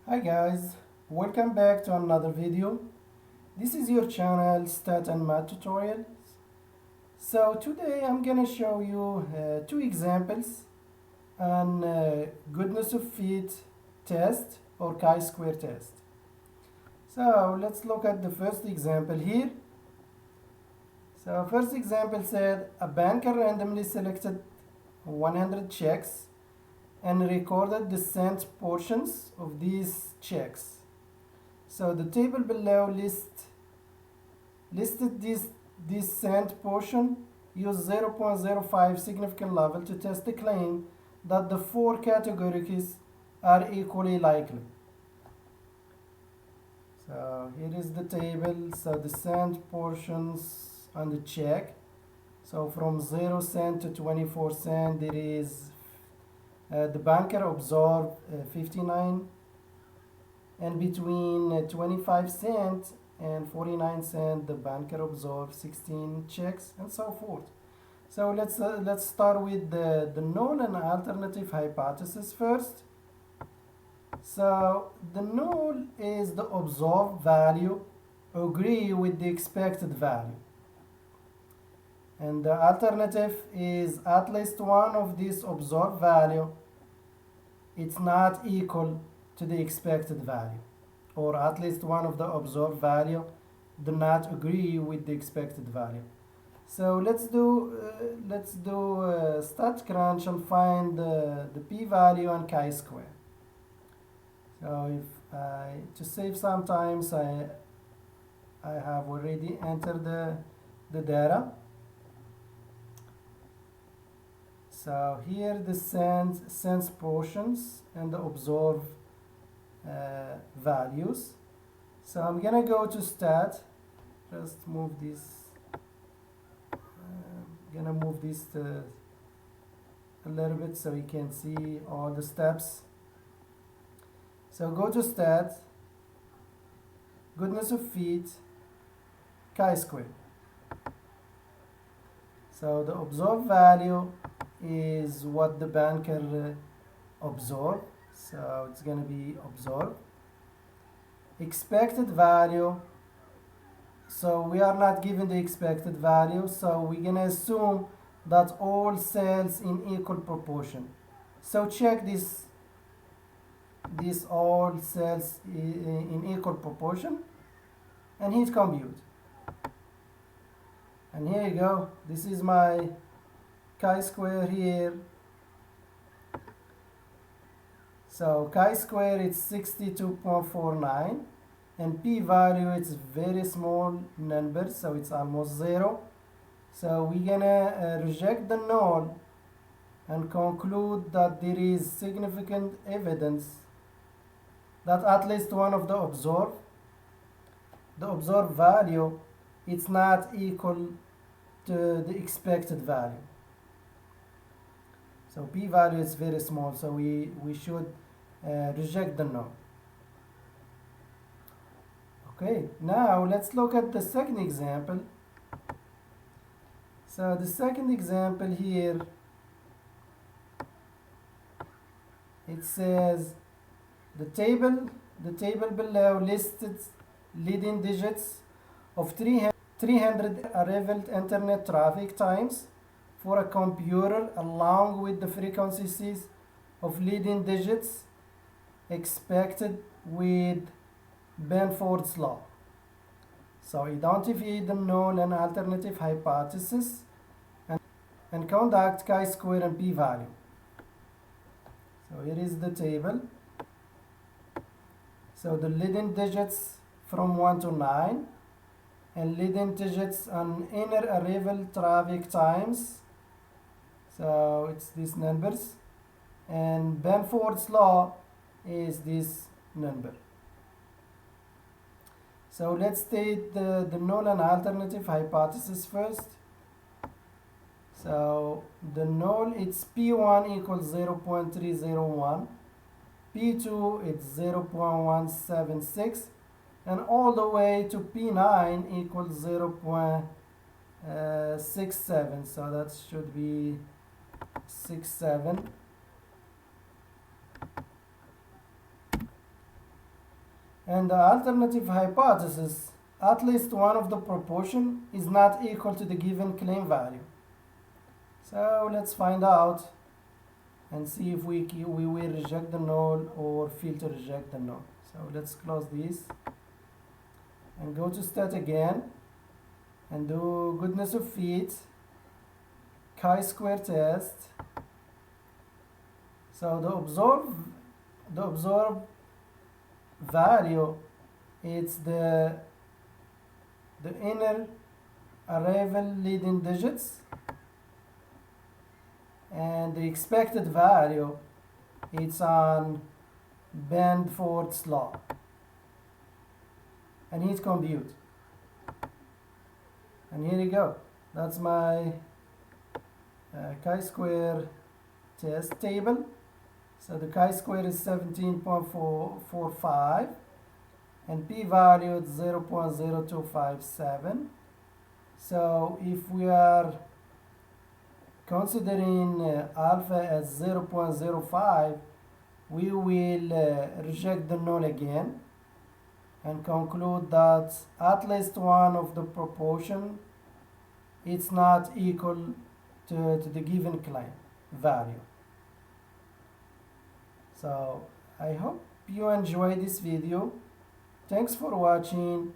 Hi guys, welcome back to another video. This is your channel Stat and Math Tutorial. So today I'm gonna show you two examples on goodness of fit test or chi-square test. So let's look at the first example here. So first example said a banker randomly selected 100 checks and recorded the sent portions of these checks. So the table below listed this sent portion use 0.05 significant level to test the claim that the four categories are equally likely. So here is the table. So the sent portions on the check. So from 0 cent to 24 cent there is the banker absorbed 59, and between 25 cents and 49 cents the banker absorbed 16 checks, and so forth. So let's start with the null and alternative hypothesis first. So the null is the observed value agree with the expected value, and the alternative is at least one of these observed value it's not equal to the expected value, or at least one of the observed value do not agree with the expected value. So let's do StatCrunch and find the p-value and chi-square. So if to save some time, I have already entered the data. So here the sense portions and the observed values. So I'm gonna go to stat. Just move this. Gonna move this to a little bit so you can see all the steps. So go to stat, goodness of fit, chi-square. So the observed value is what the banker observed. So it's going to be observed. Expected value. So we are not given the expected value. So we're going to assume that all cells in equal proportion. So check this all cells in equal proportion and hit compute. And here you go. This is my chi-square here. So chi-square is 62.49 and p-value is very small number, so it's almost 0. So we're gonna reject the null and conclude that there is significant evidence that at least one of the observed value it's not equal to the expected value. So p-value is very small, so we should reject the null. Okay, now let's look at the second example. So the second example here, it says the table below listed leading digits of 300 arrival internet traffic times for a computer along with the frequencies of leading digits expected with Benford's law. So identify the null and alternative hypothesis and conduct chi-square and p-value. So here is the table. So the leading digits from 1 to 9 and leading digits on inner arrival traffic times. So it's these numbers, and Benford's law is this number. So let's state the null and alternative hypothesis first. So the null it's P1 equals 0.301, P2 it's 0.176, and all the way to P9 equals 0.67. So that should be 67. And the alternative hypothesis, at least one of the proportion is not equal to the given claim value. So let's find out and see if we will reject the null or fail to reject the null. So let's close this and go to stat again and do goodness of fit chi-square test. So the observed value, it's the inner arrival leading digits, and the expected value, it's on Band-Ford's law, and hit compute. And here you go. That's my chi-square test table. So the chi-square is 17.445 and p-value is 0.0257. So if we are considering alpha as 0.05, we will reject the null again and conclude that at least one of the proportion it's not equal to the given claim value. So I hope you enjoyed this video. Thanks for watching.